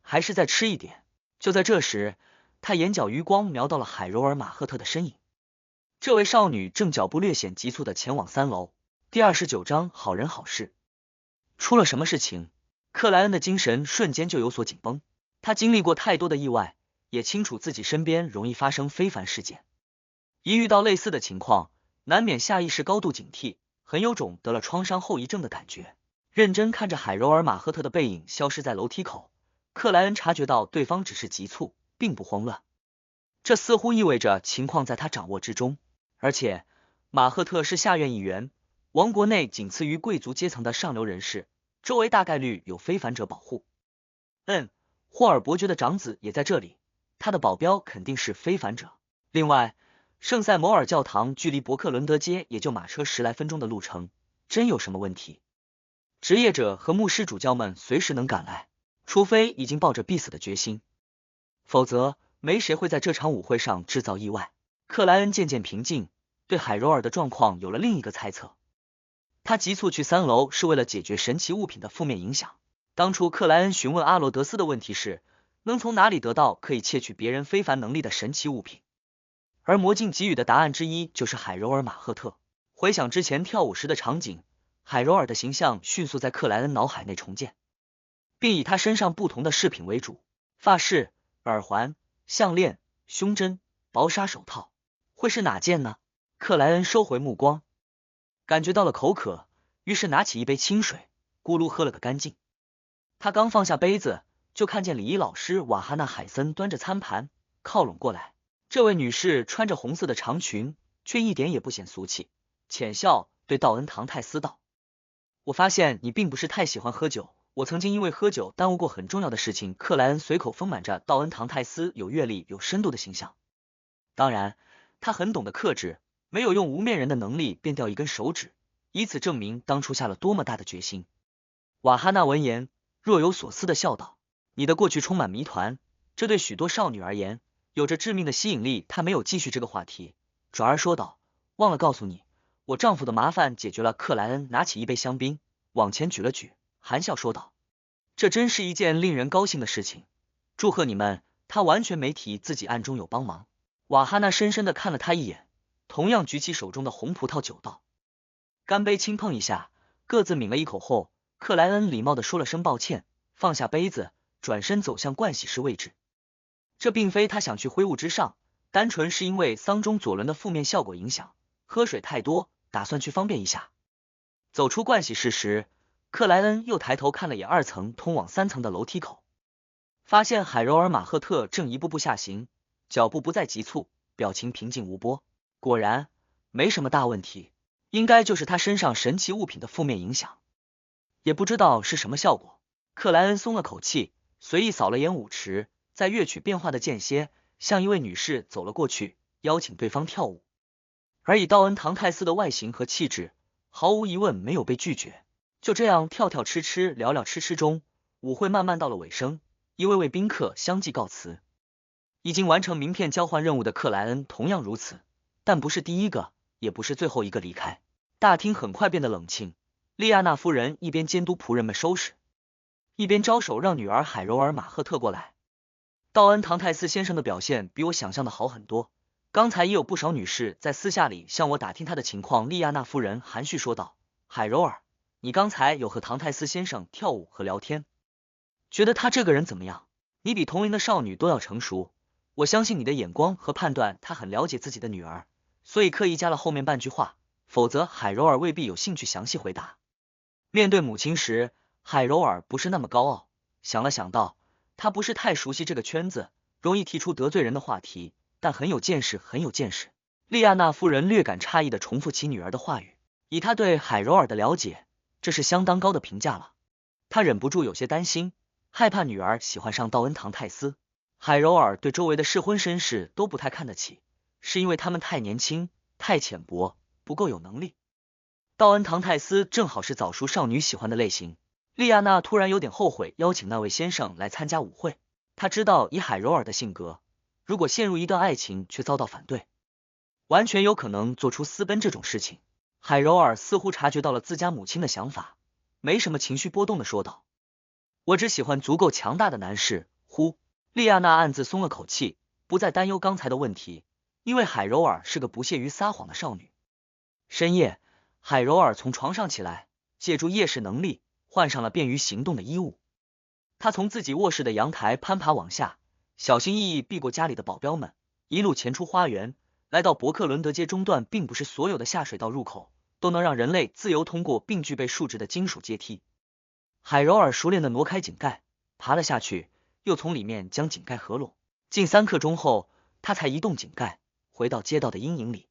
还是再吃一点。就在这时，他眼角余光瞄到了海柔尔·马赫特的身影。这位少女正脚步略显急促的前往3楼。第29章好人好事。出了什么事情？克莱恩的精神瞬间就有所紧绷。他经历过太多的意外，也清楚自己身边容易发生非凡事件。一遇到类似的情况，难免下意识高度警惕，很有种得了创伤后遗症的感觉。认真看着海柔尔·马赫特的背影消失在楼梯口，克莱恩察觉到对方只是急促，并不慌乱。这似乎意味着情况在他掌握之中，而且马赫特是下院议员，王国内仅次于贵族阶层的上流人士，周围大概率有非凡者保护。霍尔伯爵的长子也在这里，他的保镖肯定是非凡者。另外，圣塞摩尔教堂距离伯克伦德街也就马车10来分钟的路程，真有什么问题？职业者和牧师主教们随时能赶来，除非已经抱着必死的决心，否则没谁会在这场舞会上制造意外。克莱恩渐渐平静，对海柔尔的状况有了另一个猜测。他急促去3楼是为了解决神奇物品的负面影响。当初克莱恩询问阿罗德斯的问题是，能从哪里得到可以窃取别人非凡能力的神奇物品？而魔镜给予的答案之一就是海柔尔马赫特。回想之前跳舞时的场景，海柔尔的形象迅速在克莱恩脑海内重建，并以他身上不同的饰品为主，发饰、耳环、项链、胸针、薄纱手套，会是哪件呢？克莱恩收回目光，感觉到了口渴，于是拿起一杯清水，咕噜喝了个干净。他刚放下杯子，就看见礼仪老师瓦哈纳海森端着餐盘靠拢过来。这位女士穿着红色的长裙，却一点也不显俗气，浅笑对道恩唐泰斯道：“我发现你并不是太喜欢喝酒，我曾经因为喝酒耽误过很重要的事情。”克莱恩随口丰满着道恩唐泰斯有阅历有深度的形象，当然他很懂得克制，没有用无面人的能力变掉一根手指，以此证明当初下了多么大的决心。瓦哈纳闻言若有所思的笑道：“你的过去充满谜团，这对许多少女而言有着致命的吸引力。”他没有继续这个话题，转而说道：“忘了告诉你，我丈夫的麻烦解决了。”克莱恩拿起一杯香槟往前举了举，含笑说道：“这真是一件令人高兴的事情，祝贺你们。”他完全没提自己暗中有帮忙。瓦哈纳深深的看了他一眼，同样举起手中的红葡萄酒道：“干杯！”轻碰一下，各自抿了一口后，克莱恩礼貌的说了声抱歉，放下杯子，转身走向盥洗室位置。这并非他想去挥舞之上，单纯是因为丧钟左轮的负面效果影响，喝水太多，打算去方便一下。走出盥洗室时，克莱恩又抬头看了眼2层通往3层的楼梯口，发现海柔尔马赫特正一步步下行，脚步不再急促，表情平静无波。果然没什么大问题，应该就是他身上神奇物品的负面影响，也不知道是什么效果。克莱恩松了口气，随意扫了眼舞池，在乐曲变化的间歇，向一位女士走了过去，邀请对方跳舞。而以道恩唐泰斯的外形和气质，毫无疑问没有被拒绝。就这样跳跳吃吃聊聊吃吃中，舞会慢慢到了尾声，一位位宾客相继告辞。已经完成名片交换任务的克莱恩同样如此，但不是第一个，也不是最后一个离开。大厅很快变得冷清，莉亚娜夫人一边监督仆人们收拾，一边招手让女儿海柔尔马赫特过来。道恩唐泰斯先生的表现比我想象的好很多，刚才也有不少女士在私下里向我打听他的情况。莉亚娜夫人含蓄说道：“海柔尔，你刚才有和唐泰斯先生跳舞和聊天，觉得他这个人怎么样？你比同龄的少女都要成熟，我相信你的眼光和判断，他很了解自己的女儿，所以刻意加了后面半句话，否则海柔尔未必有兴趣详细回答。”面对母亲时，海柔尔不是那么高傲，想了想道：“他不是太熟悉这个圈子，容易提出得罪人的话题，但很有见识，很有见识。”莉亚娜夫人略感诧异的重复其女儿的话语，以她对海柔尔的了解，这是相当高的评价了。她忍不住有些担心，害怕女儿喜欢上道恩唐泰斯。海柔尔对周围的适婚绅士都不太看得起，是因为他们太年轻，太浅薄，不够有能力。道恩唐泰斯正好是早熟少女喜欢的类型。莉亚娜突然有点后悔邀请那位先生来参加舞会，她知道以海柔尔的性格，如果陷入一段爱情却遭到反对，完全有可能做出私奔这种事情。海柔尔似乎察觉到了自家母亲的想法，没什么情绪波动的说道：“我只喜欢足够强大的男士。”呼，莉亚娜暗自松了口气，不再担忧刚才的问题，因为海柔尔是个不屑于撒谎的少女。深夜，海柔尔从床上起来，借助夜视能力换上了便于行动的衣物。他从自己卧室的阳台攀爬往下，小心翼翼避过家里的保镖们，一路前出花园，来到伯克伦德街中段。并不是所有的下水道入口都能让人类自由通过并具备竖直的金属阶梯。海柔尔熟练地挪开井盖，爬了下去，又从里面将井盖合拢。近3刻钟后，他才移动井盖，回到街道的阴影里。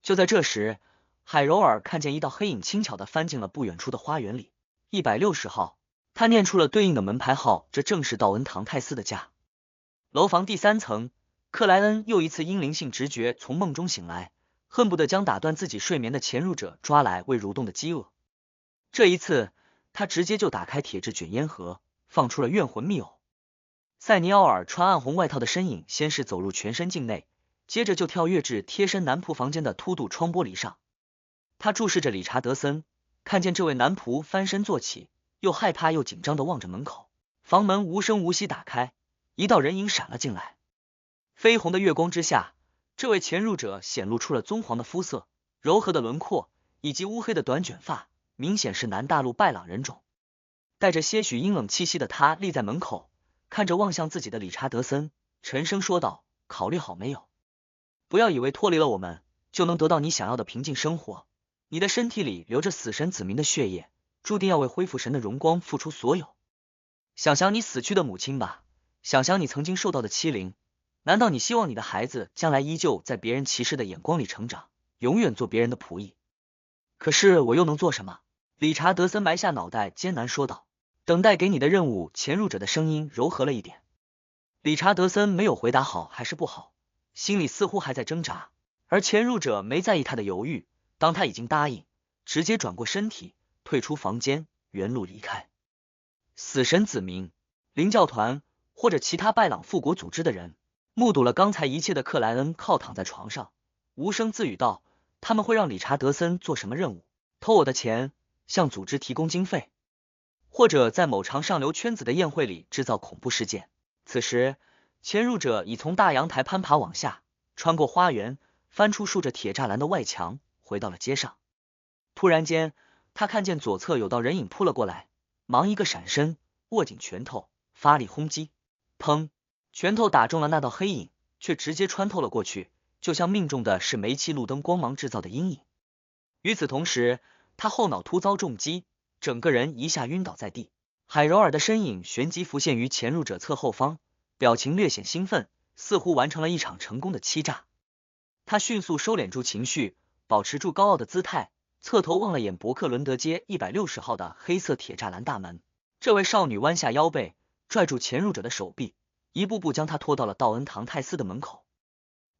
就在这时，海柔尔看见一道黑影轻巧地翻进了不远处的花园里。160号，他念出了对应的门牌号，这正是道恩唐泰斯的家。楼房第3层，克莱恩又一次因灵性直觉从梦中醒来，恨不得将打断自己睡眠的潜入者抓来喂蠕动的饥饿。这一次，他直接就打开铁质卷烟盒，放出了怨魂密偶。塞尼奥尔穿暗红外套的身影先是走入全身境内，接着就跳跃至贴身男仆房间的凸度窗玻璃上。他注视着理查德森，看见这位男仆翻身坐起，又害怕又紧张地望着门口。房门无声无息打开，一道人影闪了进来。绯红的月光之下，这位潜入者显露出了棕黄的肤色、柔和的轮廓以及乌黑的短卷发，明显是南大陆拜朗人种。带着些许阴冷气息的他立在门口，看着望向自己的理查德森，沉声说道：“考虑好没有？不要以为脱离了我们，就能得到你想要的平静生活。你的身体里流着死神子民的血液，注定要为恢复神的荣光付出所有。想想你死去的母亲吧，想想你曾经受到的欺凌。难道你希望你的孩子将来依旧在别人歧视的眼光里成长，永远做别人的仆役？可是我又能做什么？”理查德森埋下脑袋，艰难说道。等待给你的任务，潜入者的声音柔和了一点。理查德森没有回答好还是不好，心里似乎还在挣扎，而潜入者没在意他的犹豫，当他已经答应，直接转过身体，退出房间，原路离开。死神子民、灵教团或者其他拜朗复国组织的人，目睹了刚才一切的克莱恩靠躺在床上，无声自语道：“他们会让理查德森做什么任务？偷我的钱，向组织提供经费，或者在某场上流圈子的宴会里制造恐怖事件。”此时，潜入者已从大阳台攀爬往下，穿过花园，翻出竖着铁栅栏的外墙，回到了街上。突然间，他看见左侧有道人影扑了过来，忙一个闪身，握紧拳头，发力轰击。砰！拳头打中了那道黑影，却直接穿透了过去，就像命中的是煤气路灯光芒制造的阴影。与此同时，他后脑突遭重击，整个人一下晕倒在地。海柔尔的身影旋即浮现于潜入者侧后方，表情略显兴奋，似乎完成了一场成功的欺诈。他迅速收敛住情绪，保持住高傲的姿态，侧头望了眼伯克伦德街160号的黑色铁栅栏大门。这位少女弯下腰背，拽住潜入者的手臂，一步步将他拖到了道恩唐泰斯的门口。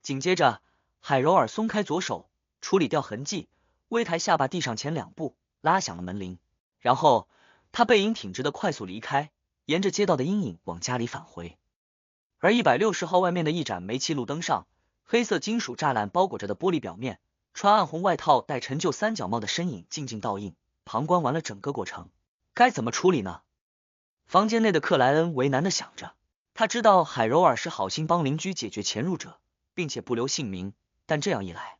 紧接着，海柔尔松开左手，处理掉痕迹，微抬下巴地上前2步，拉响了门铃。然后他背影挺直的快速离开，沿着街道的阴影往家里返回。而160号外面的一盏煤气路灯上，黑色金属栅栏包裹着的玻璃表面，穿暗红外套戴陈旧三角帽的身影静静倒映，旁观完了整个过程。该怎么处理呢？房间内的克莱恩为难的想着。他知道海柔尔是好心帮邻居解决潜入者，并且不留姓名，但这样一来，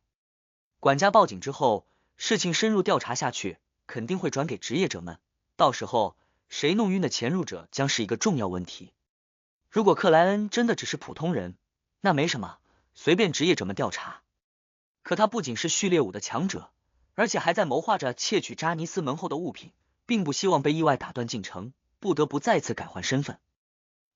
管家报警之后，事情深入调查下去，肯定会转给职业者们，到时候谁弄晕的潜入者将是一个重要问题。如果克莱恩真的只是普通人，那没什么，随便职业者们调查。可他不仅是序列5的强者，而且还在谋划着窃取扎尼斯门后的物品，并不希望被意外打断进程，不得不再次改换身份。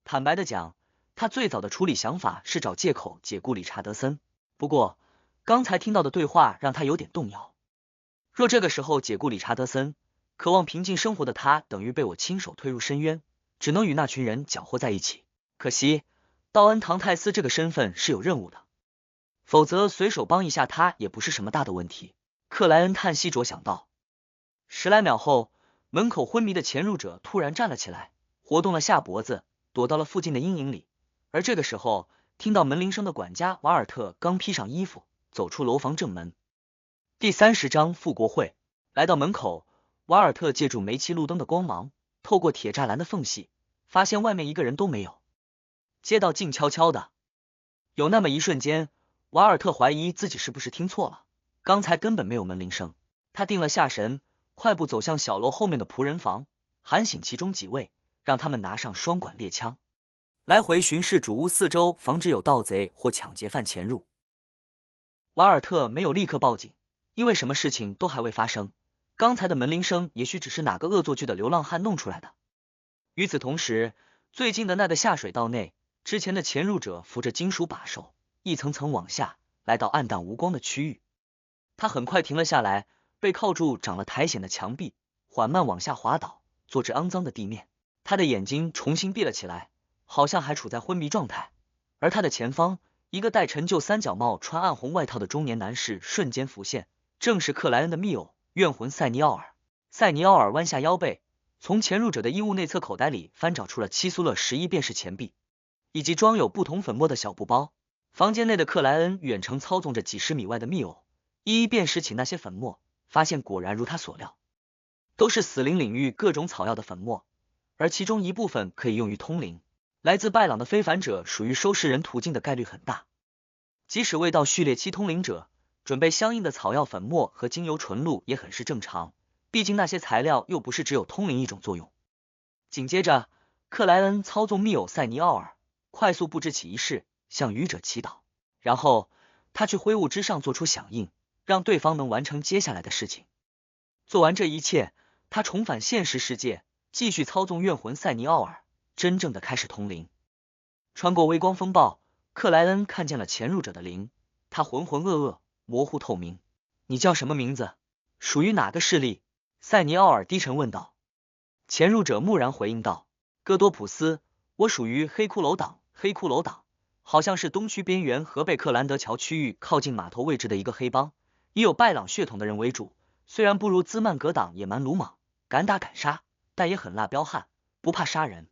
坦白的讲，他最早的处理想法是找借口解雇理查德森，不过刚才听到的对话让他有点动摇。若这个时候解雇理查德森，渴望平静生活的他等于被我亲手推入深渊，只能与那群人搅和在一起。可惜道恩唐泰斯这个身份是有任务的，否则随手帮一下他也不是什么大的问题。克莱恩叹息着想到。10来秒后，门口昏迷的潜入者突然站了起来，活动了下脖子，躲到了附近的阴影里。而这个时候，听到门铃声的管家瓦尔特刚披上衣服，走出楼房正门。第30章复国会。来到门口，瓦尔特借助煤气路灯的光芒，透过铁栅栏的缝隙，发现外面一个人都没有。街道静悄悄的，有那么一瞬间，瓦尔特怀疑自己是不是听错了，刚才根本没有门铃声。他定了下神，快步走向小楼后面的仆人房，喊醒其中几位，让他们拿上双管猎枪，来回巡视主屋四周，防止有盗贼或抢劫犯潜入。瓦尔特没有立刻报警，因为什么事情都还未发生，刚才的门铃声也许只是哪个恶作剧的流浪汉弄出来的。与此同时，最近的那个下水道内，之前的潜入者扶着金属把手，一层层往下，来到暗淡无光的区域。他很快停了下来，背靠住长了苔藓的墙壁，缓慢往下滑倒，坐至肮脏的地面。他的眼睛重新闭了起来，好像还处在昏迷状态。而他的前方，一个戴陈旧三角帽、穿暗红外套的中年男士瞬间浮现，正是克莱恩的密友怨魂塞尼奥尔。塞尼奥尔弯下腰背，从潜入者的衣物内侧口袋里翻找出了七苏勒11便士钱币，以及装有不同粉末的小布包。房间内的克莱恩远程操纵着几十米外的密友，一一辨识起那些粉末，发现果然如他所料，都是死灵领域各种草药的粉末，而其中一部分可以用于通灵。来自拜朗的非凡者属于收拾人途径的概率很大，即使未到序列期通灵者，准备相应的草药粉末和精油纯露也很是正常，毕竟那些材料又不是只有通灵一种作用。紧接着，克莱恩操纵密友塞尼奥尔快速布置起仪式，向愚者祈祷，然后他去灰雾之上做出响应，让对方能完成接下来的事情。做完这一切，他重返现实世界，继续操纵怨魂塞尼奥尔，真正的开始通灵。穿过微光风暴，克莱恩看见了潜入者的灵，他浑浑噩噩，模糊透明。你叫什么名字？属于哪个势力？塞尼奥尔低沉问道。潜入者木然回应道，戈多普斯，我属于黑骷髅党。黑骷髅党好像是东区边缘和贝克兰德桥区域靠近码头位置的一个黑帮，以有拜朗血统的人为主，虽然不如兹曼格党野蛮鲁莽，敢打敢杀，但也很辣彪悍，不怕杀人。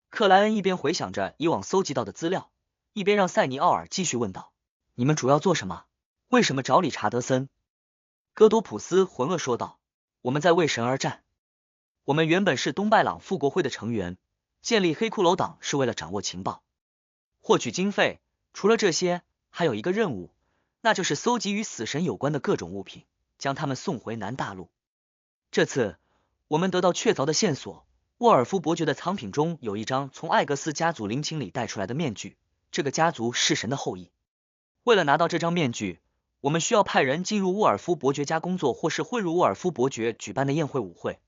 克莱恩一边回想着以往搜集到的资料，一边让塞尼奥尔继续问道，你们主要做什么？为什么找理查德森？戈多普斯浑噩说道，我们在为神而战。我们原本是东拜朗复国会的成员，建立黑骷髅党是为了掌握情报，获取经费，除了这些，还有一个任务，那就是搜集与死神有关的各种物品，将他们送回南大陆。这次我们得到确凿的线索，沃尔夫伯爵的藏品中有一张从艾格斯家族陵寝里带出来的面具，这个家族是神的后裔。为了拿到这张面具，我们需要派人进入沃尔夫伯爵家工作，或是混入沃尔夫伯爵举办的宴会舞会，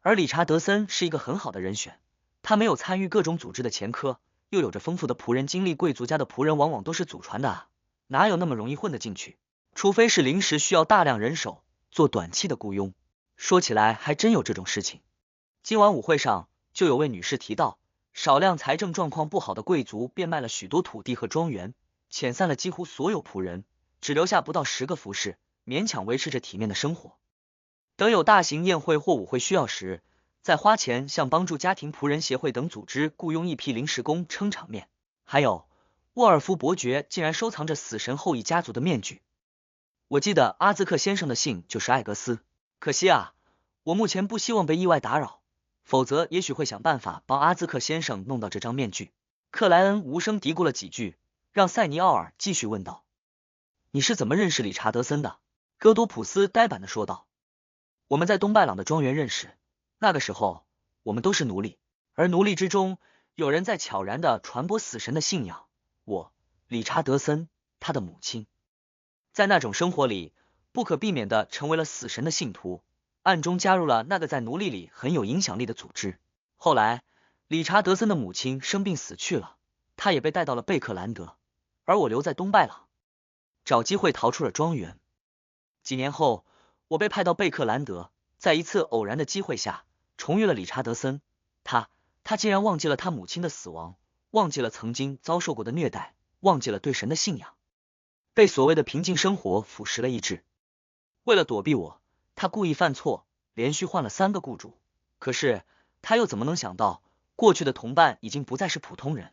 而理查德森是一个很好的人选，他没有参与各种组织的前科，又有着丰富的仆人经历，贵族家的仆人往往都是祖传的啊，哪有那么容易混得进去？除非是临时需要大量人手做短期的雇佣。说起来还真有这种事情。今晚舞会上就有位女士提到，少量财政状况不好的贵族变卖了许多土地和庄园，遣散了几乎所有仆人，只留下不到10个服侍，勉强维持着体面的生活。等有大型宴会或舞会需要时，再花钱向帮助家庭仆人协会等组织雇佣一批临时工撑场面。还有，沃尔夫伯爵竟然收藏着死神后裔家族的面具。我记得阿兹克先生的姓就是艾格斯，可惜啊，我目前不希望被意外打扰，否则也许会想办法帮阿兹克先生弄到这张面具。克莱恩无声嘀咕了几句，让塞尼奥尔继续问道，你是怎么认识理查德森的？戈多普斯呆板地说道，我们在东拜朗的庄园认识，那个时候我们都是奴隶，而奴隶之中有人在悄然地传播死神的信仰，我，理查德森，他的母亲，在那种生活里不可避免地成为了死神的信徒，暗中加入了那个在奴隶里很有影响力的组织。后来理查德森的母亲生病死去了，他也被带到了贝克兰德，而我留在东拜朗，找机会逃出了庄园。几年后我被派到贝克兰德，在一次偶然的机会下重遇了理查德森，他竟然忘记了他母亲的死亡，忘记了曾经遭受过的虐待，忘记了对神的信仰，被所谓的平静生活腐蚀了意志。为了躲避我，他故意犯错，连续换了3个雇主，可是他又怎么能想到，过去的同伴已经不再是普通人。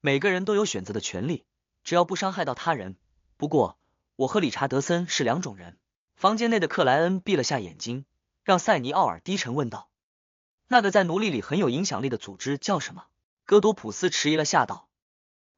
每个人都有选择的权利，只要不伤害到他人。不过我和理查德森是2种人。房间内的克莱恩闭了下眼睛，让塞尼奥尔低沉问道，那个在奴隶里很有影响力的组织叫什么？戈多普斯迟疑了下道，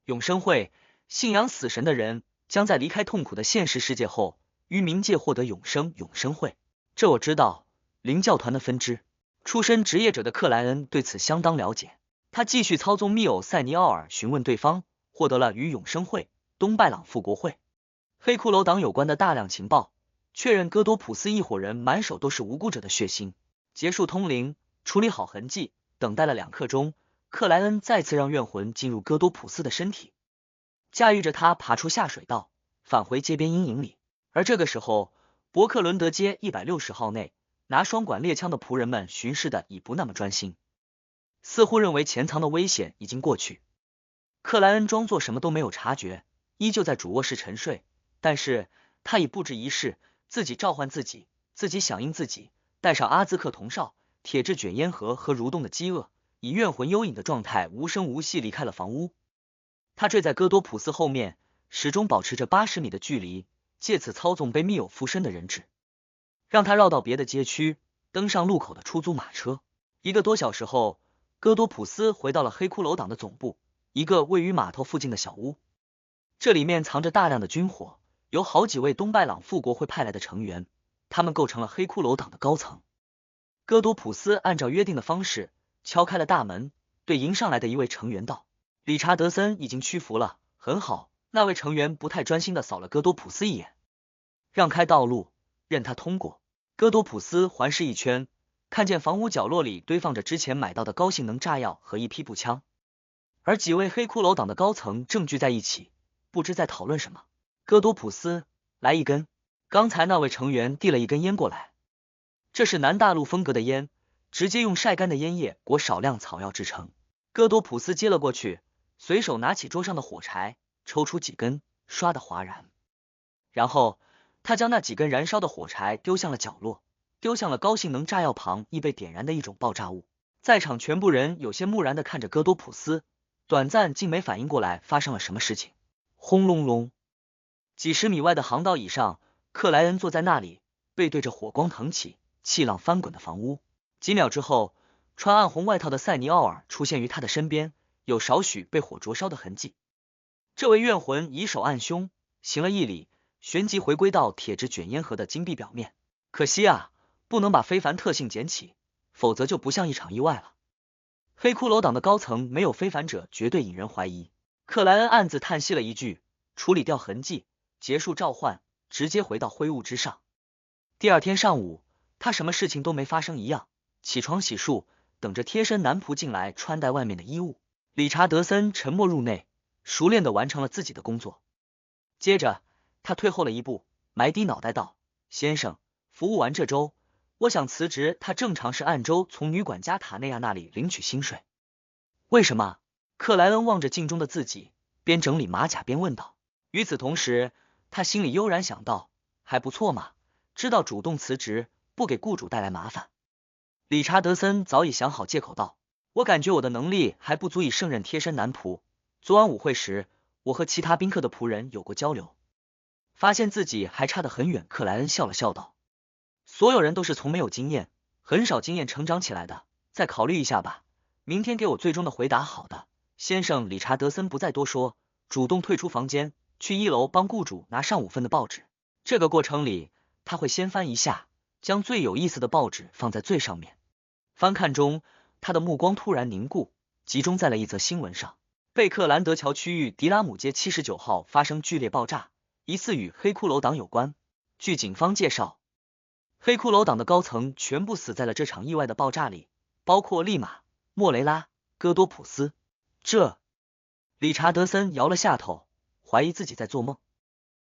永生会，信仰死神的人将在离开痛苦的现实世界后于冥界获得永生。永生会，这我知道，灵教团的分支。出身职业者的克莱恩对此相当了解，他继续操纵密偶塞尼奥尔询问对方，获得了与永生会、东拜朗复国会、黑骷髅党有关的大量情报，确认戈多普斯一伙人满手都是无辜者的血腥。结束通灵，处理好痕迹，等待了2刻钟，克莱恩再次让怨魂进入戈多普斯的身体，驾驭着他爬出下水道，返回街边阴影里。而这个时候，伯克伦德街160号内，拿双管猎枪的仆人们巡视的已不那么专心，似乎认为潜藏的危险已经过去。克莱恩装作什么都没有察觉，依旧在主卧室沉睡，但是他已不止一试，自己召唤自己，自己响应自己，带上阿兹克铜哨、铁质卷烟盒和蠕动的饥饿，以怨魂幽隐的状态无声无息离开了房屋。他坠在戈多普斯后面，始终保持着80米的距离，借此操纵被密友附身的人质，让他绕到别的街区，登上路口的出租马车。1个多小时后，戈多普斯回到了黑骷髅党的总部，一个位于码头附近的小屋。这里面藏着大量的军火，有好几位东拜朗复国会派来的成员，他们构成了黑骷髅党的高层。戈多普斯按照约定的方式敲开了大门，对迎上来的一位成员道：理查德森已经屈服了。很好。那位成员不太专心的扫了戈多普斯一眼，让开道路，任他通过。戈多普斯环视一圈，看见房屋角落里堆放着之前买到的高性能炸药和一批步枪，而几位黑骷髅党的高层正聚在一起，不知在讨论什么。戈多普斯，来一根。刚才那位成员递了一根烟过来，这是南大陆风格的烟，直接用晒干的烟叶裹少量草药制成。戈多普斯接了过去，随手拿起桌上的火柴，抽出几根，刷得哗然。然后他将那几根燃烧的火柴丢向了角落，丢向了高性能炸药旁已被点燃的一种爆炸物。在场全部人有些木然地看着戈多普斯，短暂竟没反应过来发生了什么事情。轰隆隆，几十米外的航道椅上，克莱恩坐在那里，背对着火光腾起、气浪翻滚的房屋。几秒之后，穿暗红外套的塞尼奥尔出现于他的身边，有少许被火灼烧的痕迹。这位怨魂以手按胸，行了一礼，旋即回归到铁质卷烟盒的金币表面。可惜啊，不能把非凡特性捡起，否则就不像一场意外了。黑骷髅党的高层没有非凡者绝对引人怀疑。克莱恩暗自叹息了一句，处理掉痕迹，结束召唤，直接回到灰雾之上。第二天上午，他什么事情都没发生一样，起床洗漱，等着贴身男仆进来穿戴外面的衣物。理查德森沉默入内，熟练地完成了自己的工作。接着他退后了一步，埋低脑袋道：先生，服务完这周，我想辞职。他正常是按周从女管家塔内亚那里领取薪水。为什么？克莱恩望着镜中的自己，边整理马甲边问道。与此同时，他心里悠然想到，还不错嘛，知道主动辞职，不给雇主带来麻烦。理查德森早已想好借口道：我感觉我的能力还不足以胜任贴身男仆。昨晚舞会时，我和其他宾客的仆人有过交流，发现自己还差得很远。克莱恩笑了笑道：所有人都是从没有经验、很少经验成长起来的，再考虑一下吧，明天给我最终的回答。好的，先生。理查德森不再多说，主动退出房间，去1楼帮雇主拿上5份的报纸。这个过程里，他会先翻一下，将最有意思的报纸放在最上面。翻看中，他的目光突然凝固，集中在了一则新闻上。贝克兰德桥区域迪拉姆街79号发生剧烈爆炸，疑似与黑骷髅党有关。据警方介绍，黑骷髅党的高层全部死在了这场意外的爆炸里，包括利马、莫雷拉、戈多普斯。理查德森摇了下头，怀疑自己在做梦。